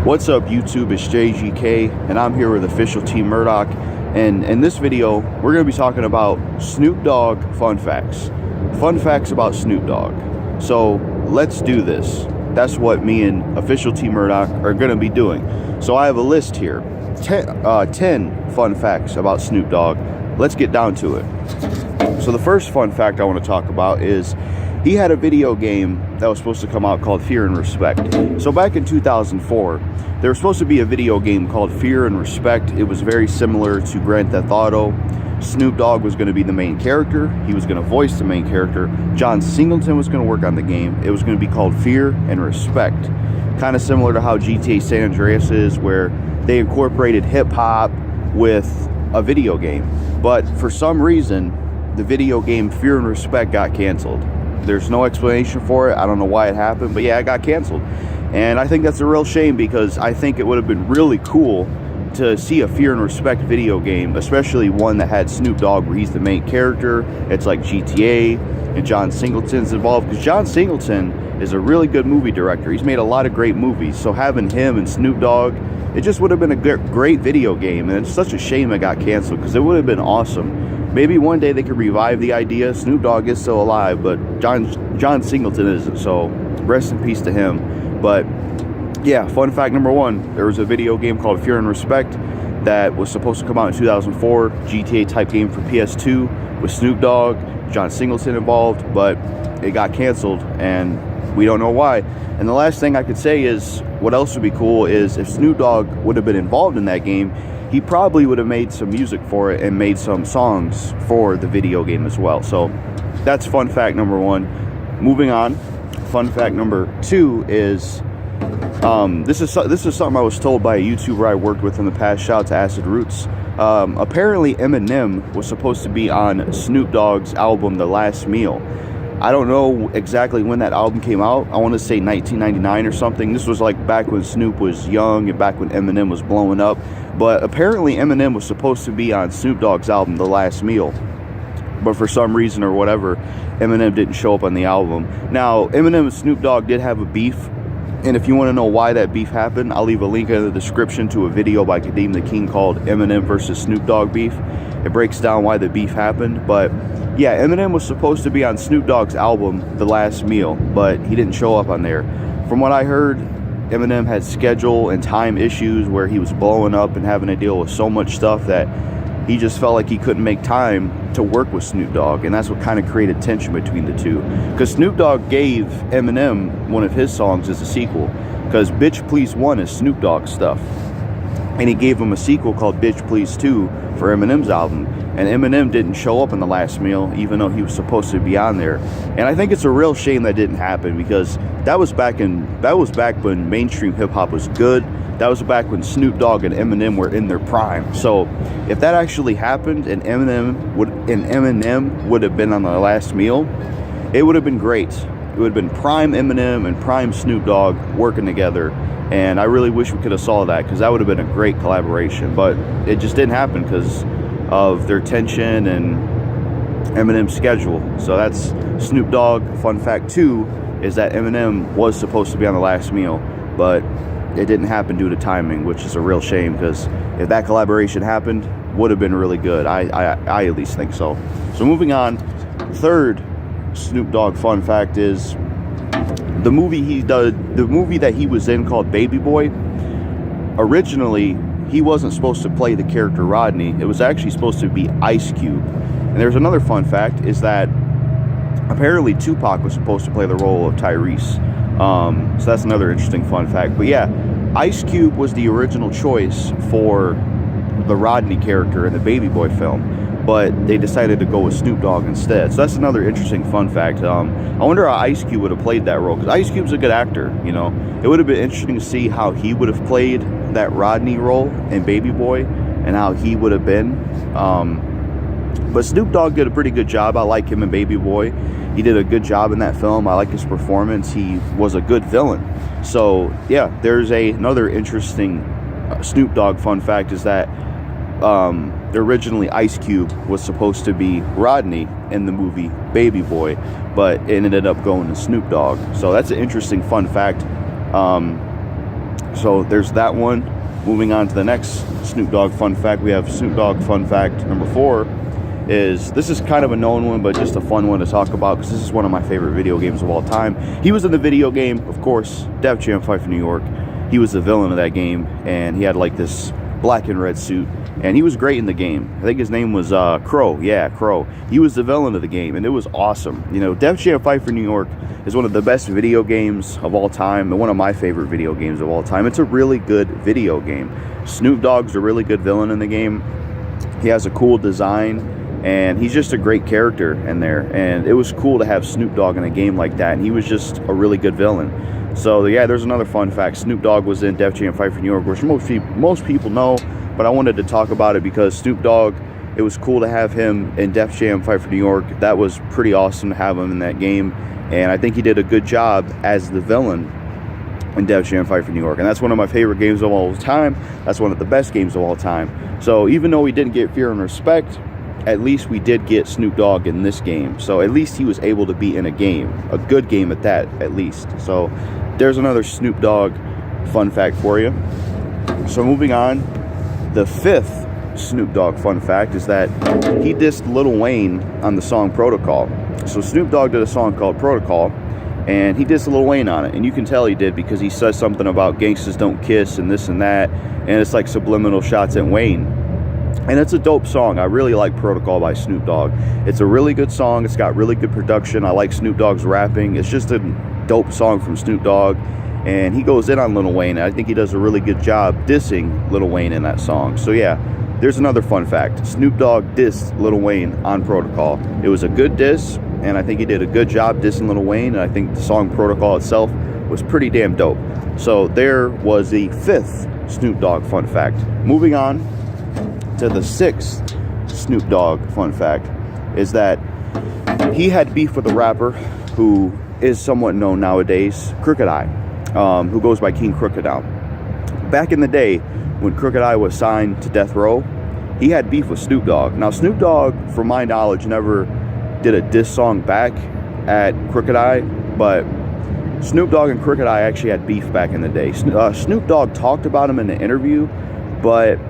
What's up YouTube, it's JGK and I'm here with OfficialTMurdock, and in this video we're going to be talking about Snoop Dogg fun facts about Snoop Dogg. So let's do this. That's what me and OfficialTMurdock are going to be doing. So I have a list here, 10 fun facts about Snoop Dogg. Let's get down to it. So the first fun fact I want to talk about is he had a video game that was supposed to come out called Fear and Respect. So back in 2004, there was supposed to be a video game called Fear and Respect. It was very similar to Grand Theft Auto. Snoop Dogg was going to be the main character. He was going to voice the main character. John Singleton was going to work on the game. It was going to be called Fear and Respect. Kind of similar to how GTA San Andreas is, where they incorporated hip-hop with a video game. But for some reason, the video game Fear and Respect got canceled. There's no explanation for it. I don't know why it happened, but yeah, it got canceled. And I think that's a real shame, because I think it would have been really cool to see a Fear and Respect video game, especially one that had Snoop Dogg where he's the main character. It's like GTA and John Singleton's involved, because John Singleton is a really good movie director. He's made a lot of great movies. So having him and Snoop Dogg, it just would have been a great video game. And it's such a shame it got canceled, because it would have been awesome. Maybe one day they could revive the idea. Snoop Dogg is still alive, but John Singleton isn't, so rest in peace to him. But yeah, fun fact number one, there was a video game called Fear and Respect that was supposed to come out in 2004, GTA type game for PS2 with Snoop Dogg, John Singleton involved, but it got canceled and we don't know why. And the last thing I could say is, what else would be cool is if Snoop Dogg would have been involved in that game, he probably would have made some music for it and made some songs for the video game as well. So that's fun fact number one. Moving on, fun fact number two is this is something I was told by a YouTuber I worked with in the past. Shout out to Acid Roots. Apparently Eminem was supposed to be on Snoop Dogg's album The Last Meal. I don't know exactly when that album came out. I want to say 1999 or something. This was like back when Snoop was young and back when Eminem was blowing up. But apparently Eminem was supposed to be on Snoop Dogg's album The Last Meal. But for some reason or whatever, Eminem didn't show up on the album. Now, Eminem and Snoop Dogg did have a beef. And if you want to know why that beef happened, I'll leave a link in the description to a video by Kadeem the King called Eminem versus Snoop Dogg Beef. It breaks down why the beef happened. But yeah, Eminem was supposed to be on Snoop Dogg's album The Last Meal, but he didn't show up on there. From what I heard, Eminem had schedule and time issues where he was blowing up and having to deal with so much stuff that he just felt like he couldn't make time to work with Snoop Dogg, and that's what kind of created tension between the two. Because Snoop Dogg gave Eminem one of his songs as a sequel, because Bitch Please 1 is Snoop Dogg's stuff. And he gave him a sequel called Bitch Please 2 for Eminem's album. And Eminem didn't show up in The Last Meal, even though he was supposed to be on there. And I think it's a real shame that didn't happen, because that was back when mainstream hip-hop was good. That was back when Snoop Dogg and Eminem were in their prime. So if that actually happened and Eminem would have been on The Last Meal, it would have been great. It would have been prime Eminem and prime Snoop Dogg working together. And I really wish we could have saw that, because that would have been a great collaboration. But it just didn't happen because of their tension and Eminem's schedule. So that's Snoop Dogg. Fun fact two is that Eminem was supposed to be on The Last Meal, but it didn't happen due to timing, which is a real shame, because if that collaboration happened, would have been really good. I at least think so. So moving on, third Snoop Dogg fun fact is the movie that he was in called Baby Boy. Originally, he wasn't supposed to play the character Rodney. It was actually supposed to be Ice Cube. And there's another fun fact, is that apparently Tupac was supposed to play the role of Tyrese. So that's another interesting fun fact. But yeah, Ice Cube was the original choice for the Rodney character in the Baby Boy film, but they decided to go with Snoop Dogg instead. So that's another interesting fun fact. I wonder how Ice Cube would have played that role, because Ice Cube's a good actor, you know. It would have been interesting to see how he would have played that Rodney role in Baby Boy and how he would have been. But Snoop Dogg did a pretty good job. I like him in Baby Boy. He did a good job in that film. I like his performance. He was a good villain. So yeah, there's another interesting Snoop Dogg fun fact, is that originally Ice Cube was supposed to be Rodney in the movie Baby Boy, but it ended up going to Snoop Dogg. So that's an interesting fun fact. So there's that one. Moving on to the next Snoop Dogg fun fact, we have Snoop Dogg fun fact number 4. This is kind of a known one, but just a fun one to talk about because this is one of my favorite video games of all time. He was in the video game, of course, Def Jam Fight for New York. He was the villain of that game, and he had like this black and red suit, and he was great in the game. I think his name was Crow. Yeah, Crow. He was the villain of the game, and it was awesome. You know, Def Jam Fight for New York is one of the best video games of all time, and one of my favorite video games of all time. It's a really good video game. Snoop Dogg's a really good villain in the game. He has a cool design, and he's just a great character in there, and it was cool to have Snoop Dogg in a game like that, and he was just a really good villain. So yeah, there's another fun fact. Snoop Dogg was in Def Jam Fight for New York, which most people know, but I wanted to talk about it because Snoop Dogg, it was cool to have him in Def Jam Fight for New York. That was pretty awesome to have him in that game, and I think he did a good job as the villain in Def Jam Fight for New York, and that's one of my favorite games of all time. That's one of the best games of all time. So even though we didn't get Fear and Respect, at least we did get Snoop Dogg in this game. So at least he was able to be in a game, a good game at that, at least. So there's another Snoop Dogg fun fact for you. So moving on, the 5th Snoop Dogg fun fact is that he dissed Lil Wayne on the song Protocol. So Snoop Dogg did a song called Protocol, and he dissed Lil Wayne on it, and you can tell he did because he says something about gangsters don't kiss and this and that, and it's like subliminal shots at Wayne. And it's a dope song. I really like Protocol by Snoop Dogg. It's a really good song. It's got really good production. I like Snoop Dogg's rapping. It's just a dope song from Snoop Dogg, and he goes in on Lil Wayne. I think he does a really good job dissing Lil Wayne in that song. So yeah, there's another fun fact. Snoop Dogg dissed Lil Wayne on Protocol. It was a good diss, and I think he did a good job dissing Lil Wayne, and I think the song Protocol itself was pretty damn dope. So there was the 5th Snoop Dogg fun fact. Moving on to the 6th Snoop Dogg fun fact is that he had beef with a rapper who is somewhat known nowadays, Crooked I, who goes by King Crooked now. Back in the day when Crooked I was signed to Death Row, he had beef with Snoop Dogg. Now Snoop Dogg, from my knowledge, never did a diss song back at Crooked I, but Snoop Dogg and Crooked I actually had beef back in the day. Snoop Dogg talked about him in an interview, but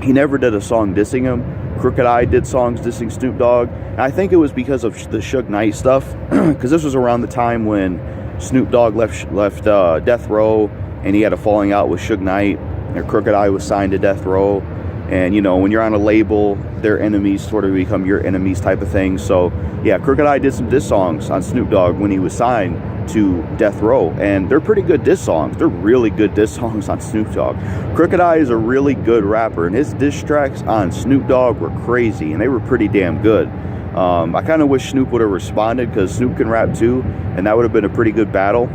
he never did a song dissing him. Crooked I did songs dissing Snoop Dogg. And I think it was because of the Suge Knight stuff, because this was around the time when Snoop Dogg left Death Row, and he had a falling out with Suge Knight, and Crooked I was signed to Death Row. And you know, when you're on a label, their enemies sort of become your enemies type of thing. So yeah, Crooked I did some diss songs on Snoop Dogg when he was signed to Death Row, and they're pretty good diss songs. They're really good diss songs on Snoop Dogg. Crooked I is a really good rapper, and his diss tracks on Snoop Dogg were crazy, and they were pretty damn good. I kind of wish Snoop would have responded, because Snoop can rap too, and that would have been a pretty good battle.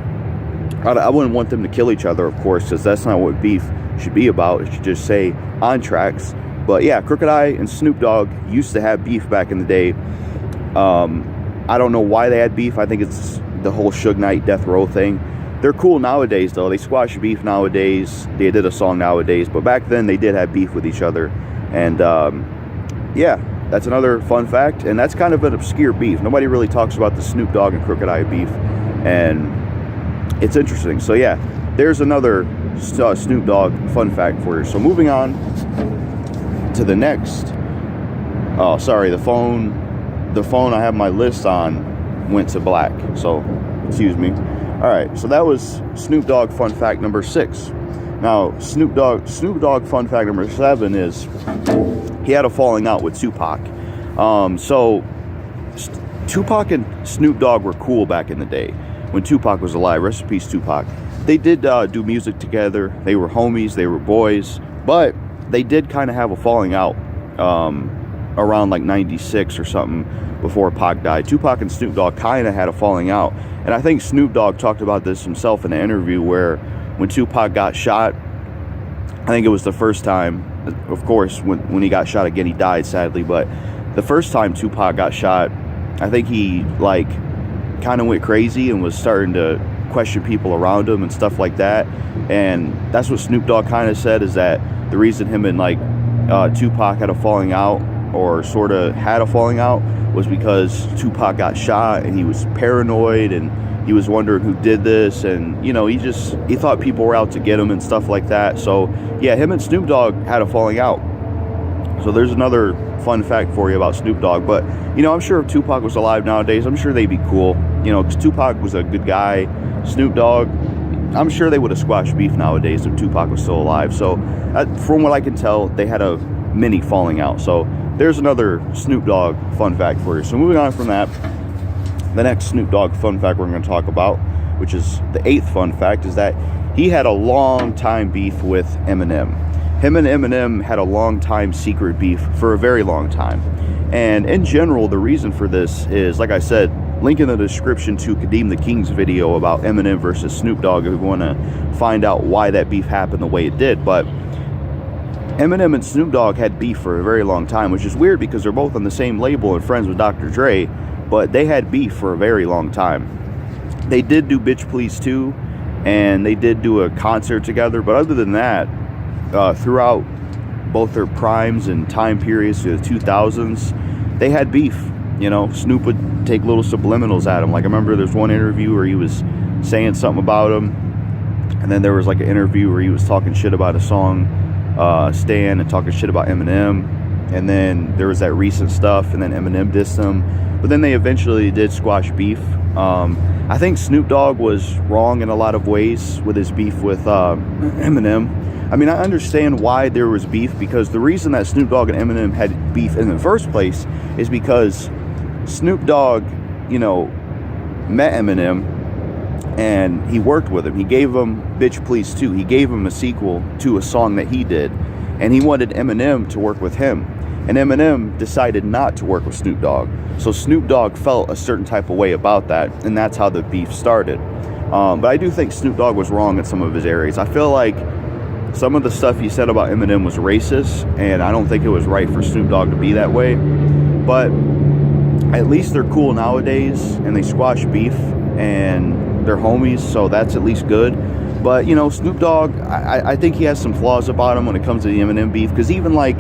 I wouldn't want them to kill each other, of course, because that's not what beef should be about. It should just say on tracks. But yeah, Crooked I and Snoop Dogg used to have beef back in the day. I don't know why they had beef. I think it's the whole Suge Knight Death Row thing. They're cool nowadays, though. They squash beef nowadays. They did a song nowadays, but back then they did have beef with each other. And yeah, that's another fun fact, and that's kind of an obscure beef. Nobody really talks about the Snoop Dogg and Crooked I beef, and it's interesting. So yeah, there's another Snoop Dogg fun fact for you. So moving on to the next. Oh, sorry, the phone I have my list on went to black, so excuse me. All right, so that was Snoop Dogg fun fact number 6. Now Snoop Dogg fun fact number 7 is he had a falling out with Tupac. So Tupac and Snoop Dogg were cool back in the day when Tupac was alive. Rest in peace, Tupac. They did do music together. They were homies. They were boys. But they did kind of have a falling out around like 96 or something before Pac died. Tupac and Snoop Dogg kind of had a falling out. And I think Snoop Dogg talked about this himself in an interview where when Tupac got shot, I think it was the first time, of course, when he got shot again, he died sadly, but the first time Tupac got shot, I think he like kind of went crazy and was starting to question people around him and stuff like that. And that's what Snoop Dogg kind of said, is that the reason him and like Tupac had a falling out, or sort of had a falling out, was because Tupac got shot and he was paranoid, and he was wondering who did this, and you know, he thought people were out to get him and stuff like that. So yeah, him and Snoop Dogg had a falling out. So there's another fun fact for you about Snoop Dogg. But you know, I'm sure if Tupac was alive nowadays, I'm sure they'd be cool, you know, because Tupac was a good guy. Snoop Dogg, I'm sure they would have squashed beef nowadays if Tupac was still alive. So from what I can tell, they had a mini falling out. So there's another Snoop Dogg fun fact for you. So moving on from that, the next Snoop Dogg fun fact we're going to talk about, which is the 8th fun fact, is that he had a long time beef with Eminem. Him and Eminem had a long time secret beef for a very long time. And in general, the reason for this is, like I said, link in the description to Kadeem the King's video about Eminem versus Snoop Dogg if you want to find out why that beef happened the way it did. But Eminem and Snoop Dogg had beef for a very long time, which is weird because they're both on the same label and friends with Dr. Dre, but they had beef for a very long time. They did do Bitch Please 2, and they did do a concert together, but other than that, throughout both their primes and time periods through the 2000s, they had beef. You know, Snoop would take little subliminals at him. Like, I remember there's one interview where he was saying something about him, and then there was like an interview where he was talking shit about a song, Stan, and talking shit about Eminem. And then there was that recent stuff, and then Eminem dissed him. But then they eventually did squash beef. I think Snoop Dogg was wrong in a lot of ways with his beef with Eminem. I mean, I understand why there was beef, because the reason that Snoop Dogg and Eminem had beef in the first place is because Snoop Dogg, you know, met Eminem and he worked with him. He gave him Bitch Please 2. He gave him a sequel to a song that he did, and he wanted Eminem to work with him. And Eminem decided not to work with Snoop Dogg. So Snoop Dogg felt a certain type of way about that, and that's how the beef started. But I do think Snoop Dogg was wrong in some of his areas. I feel like some of the stuff he said about Eminem was racist, and I don't think it was right for Snoop Dogg to be that way. But at least they're cool nowadays, and they squash beef, and they're homies, so that's at least good. But, you know, Snoop Dogg, I think he has some flaws about him when it comes to the Eminem beef, because even like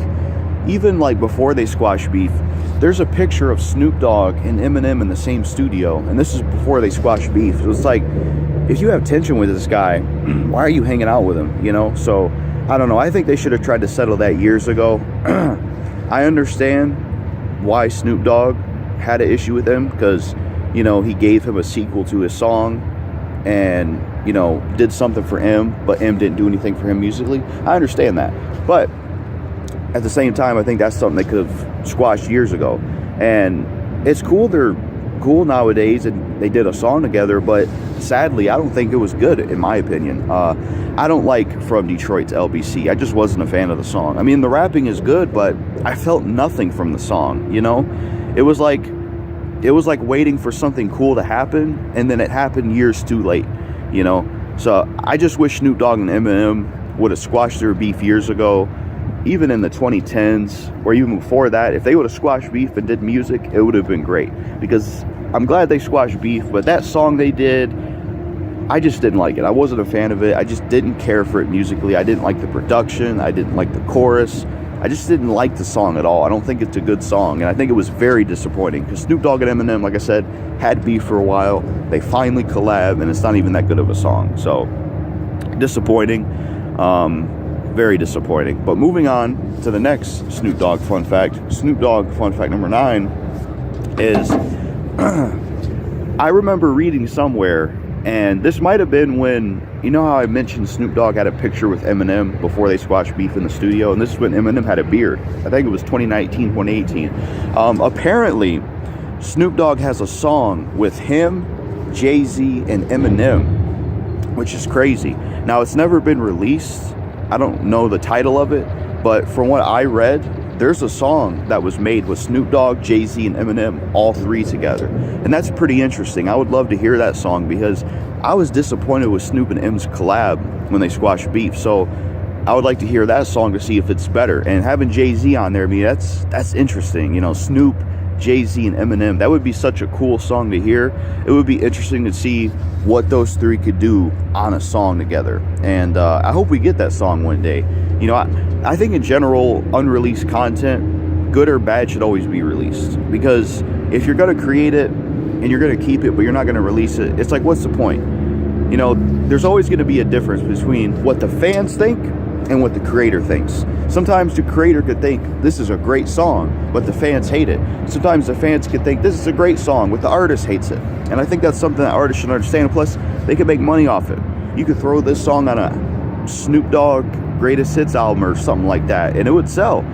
before they squash beef, there's a picture of Snoop Dogg and Eminem in the same studio, and this is before they squash beef. So it's like, if you have tension with this guy, why are you hanging out with him, you know? So, I don't know. I think they should have tried to settle that years ago. I understand why Snoop Dogg had an issue with him, because, you know, he gave him a sequel to his song and, you know, did something for M, but M didn't do anything for him musically. I understand that. But at the same time, I think that's something they could have squashed years ago. And it's cool, they're cool nowadays, and they did a song together, but sadly, I don't think it was good, in my opinion. I don't like From Detroit to LBC. I just wasn't a fan of the song. I mean, the rapping is good, but I felt nothing from the song, you know? It was like waiting for something cool to happen, and then it happened years too late, you know? So I just wish Snoop Dogg and Eminem would have squashed their beef years ago, even in the 2010s, or even before that. If they would have squashed beef and did music, it would have been great. Because I'm glad they squashed beef, but that song they did, I just didn't like it. I wasn't a fan of it. I just didn't care for it musically. I didn't like the production. I didn't like the chorus. I just didn't like the song at all. I don't think it's a good song, and I think it was very disappointing, because Snoop Dogg and Eminem, like I said, had beef for a while. They finally collab, and it's not even that good of a song. So, disappointing. Very disappointing. But moving on to the next Snoop Dogg fun fact. Snoop Dogg fun fact number 9 is I remember reading somewhere, and this might have been when, you know how I mentioned Snoop Dogg had a picture with Eminem before they squashed beef in the studio, and this is when Eminem had a beard. I think it was 2019, 2018. Apparently, Snoop Dogg has a song with him, Jay-Z, and Eminem, which is crazy. Now, it's never been released. I don't know the title of it, but from what I read, there's a song that was made with Snoop Dogg, Jay-Z, and Eminem, all three together. And that's pretty interesting. I would love to hear that song, because I was disappointed with Snoop and M's collab when they squashed beef. So I would like to hear that song to see if it's better. And having Jay-Z on there, I mean, that's interesting. You know, Snoop, Jay-Z, and Eminem, that would be such a cool song to hear. It would be interesting to see what those three could do on a song together. And I hope we get that song one day. You know, I think in general, unreleased content, good or bad, should always be released. Because if you're going to create it, and you're going to keep it, but you're not going to release it. It's like, what's the point? You know, there's always going to be a difference between what the fans think and what the creator thinks. Sometimes the creator could think this is a great song, but the fans hate it. Sometimes the fans could think this is a great song, but the artist hates it. And I think that's something that artists should understand. Plus, they could make money off it. You could throw this song on a Snoop Dogg Greatest Hits album or something like that, and it would sell.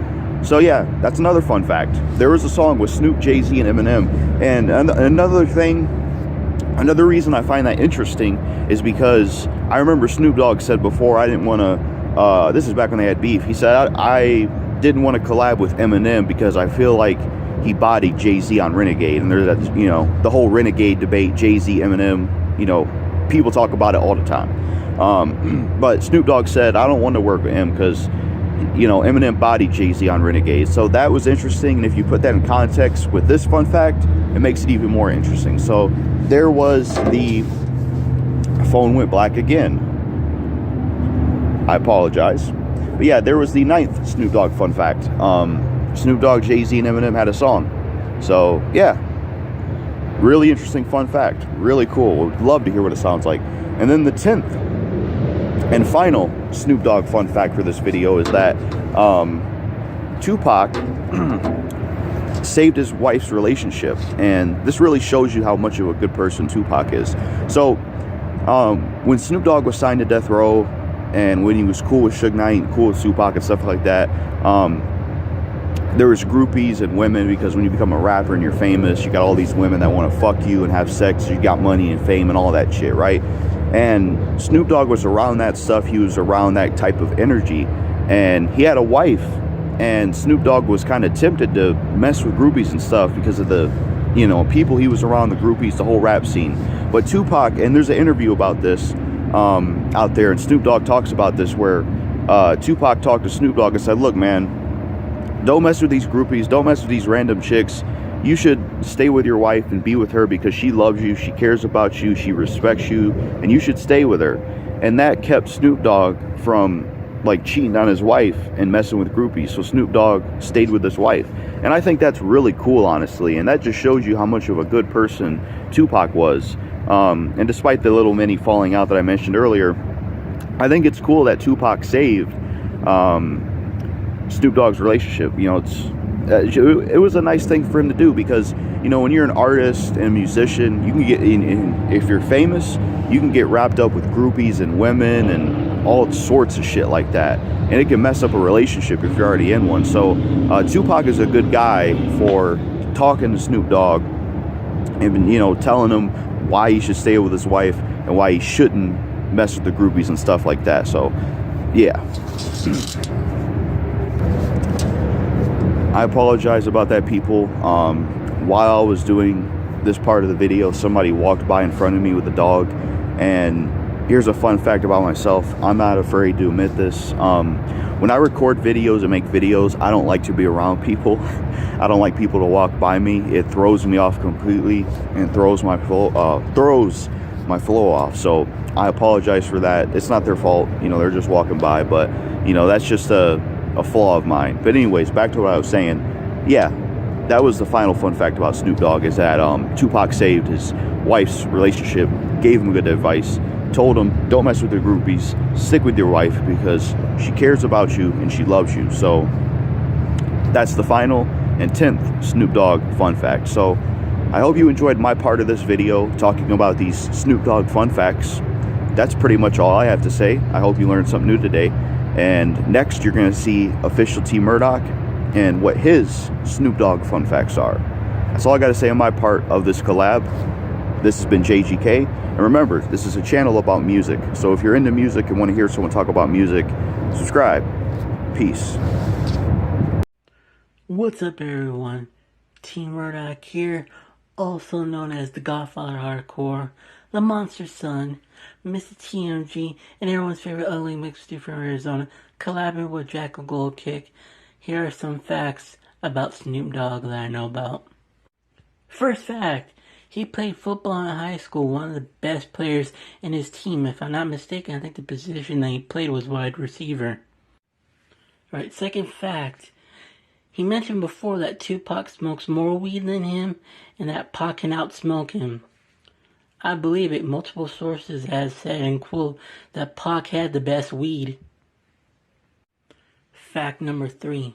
So yeah, that's another fun fact. There was a song with Snoop, Jay-Z, and Eminem. And another reason I find that interesting is because I remember Snoop Dogg said before, I didn't want to, this is back when they had beef, he said, I didn't want to collab with Eminem because I feel like he bodied Jay-Z on Renegade. And there's that, you know, the whole Renegade debate, Jay-Z, Eminem, you know, people talk about it all the time. But Snoop Dogg said, I don't want to work with him because, you know, Eminem bodied Jay-Z on Renegade. So that was interesting, and if you put that in context with this fun fact, it makes it even more interesting. So there was the phone went black again. I apologize. But yeah, there was the 9th Snoop Dogg fun fact. Snoop Dogg, Jay-Z, and Eminem had a song. So yeah, really interesting fun fact. Really cool. Would love to hear what it sounds like. And then the 10th and final Snoop Dogg fun fact for this video is that Tupac saved his wife's relationship, and this really shows you how much of a good person Tupac is. So when Snoop Dogg was signed to Death Row, and when he was cool with Suge Knight and cool with Tupac and stuff like that, there was groupies and women, because when you become a rapper and you're famous, you got all these women that want to fuck you and have sex. You got money and fame and all that shit, right? And Snoop Dogg was around that stuff. He was around that type of energy, and he had a wife, and Snoop Dogg was kind of tempted to mess with groupies and stuff because of the, you know, people he was around, the groupies, the whole rap scene. But Tupac, and there's an interview about this out there, and Snoop Dogg talks about this, where Tupac talked to Snoop Dogg and said, look, man, don't mess with these groupies, don't mess with these random chicks. You should stay with your wife and be with her because she loves you, she cares about you, she respects you, and you should stay with her. And that kept Snoop Dogg from like cheating on his wife and messing with groupies. So Snoop Dogg stayed with his wife. And I think that's really cool, honestly. And that just shows you how much of a good person Tupac was. And despite the little mini falling out that I mentioned earlier, I think it's cool that Tupac saved Snoop Dogg's relationship. You know, it was a nice thing for him to do, because, you know, when you're an artist and a musician, you can get if you're famous, you can get wrapped up with groupies and women and all sorts of shit like that, and it can mess up a relationship if you're already in one. So Tupac is a good guy for talking to Snoop Dogg and, you know, telling him why he should stay with his wife and why he shouldn't mess with the groupies and stuff like that. So yeah. I apologize about that, people. While I was doing this part of the video, somebody walked by in front of me with a dog. And here's a fun fact about myself. I'm not afraid to admit this. When I record videos and make videos, I don't like to be around people. I don't like people to walk by me. It throws me off completely and throws my flow off. So I apologize for that. It's not their fault. You know, they're just walking by. But, you know, that's just a flaw of mine. But anyways, back to what I was saying. Yeah, that was the final fun fact about Snoop Dogg, is that Tupac saved his wife's relationship, gave him good advice, told him, don't mess with the groupies, stick with your wife because she cares about you and she loves you. So that's the final and 10th Snoop Dogg fun fact. So I hope you enjoyed my part of this video talking about these Snoop Dogg fun facts. That's pretty much all I have to say. I hope you learned something new today. And next, you're going to see OfficialTMurdock and what his Snoop Dogg fun facts are. That's all I got to say on my part of this collab. This has been JGK. And remember, this is a channel about music. So if you're into music and want to hear someone talk about music, subscribe. Peace. What's up, everyone? T-Murdock here, also known as the Godfather Hardcore, the Monster Son, Mr. TMG, and everyone's favorite ugly mixtape from Arizona, collabing with JackalGoldKick. Here are some facts about Snoop Dogg that I know about. First fact, he played football in high school, one of the best players in his team. If I'm not mistaken, I think the position that he played was wide receiver. Right, second fact, He mentioned before that Tupac smokes more weed than him and that Pac can outsmoke him. I believe it. Multiple sources have said and quote that Pac had the best weed. Fact number 3.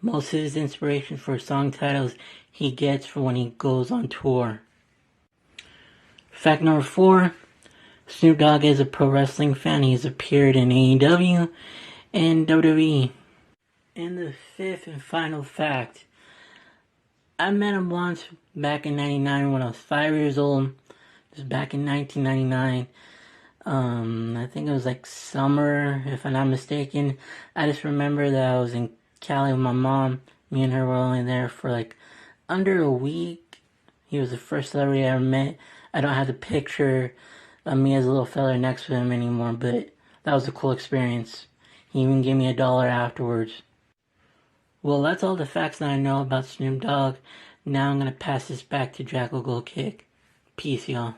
Most of his inspiration for song titles he gets for when he goes on tour. Fact number 4. Snoop Dogg is a pro wrestling fan. He's appeared in AEW and WWE. And the 5th and final fact. I met him once back in 99 when I was 5 years old. This was back in 1999. I think it was like summer, if I'm not mistaken. I just remember that I was in Cali with my mom. Me and her were only there for like under a week. He was the first celebrity I ever met. I don't have the picture of me as a little fella next to him anymore, but that was a cool experience. He even gave me $1 afterwards. Well, that's all the facts that I know about Snoop Dogg. Now I'm going to pass this back to JackalGoldKick. Peace, y'all.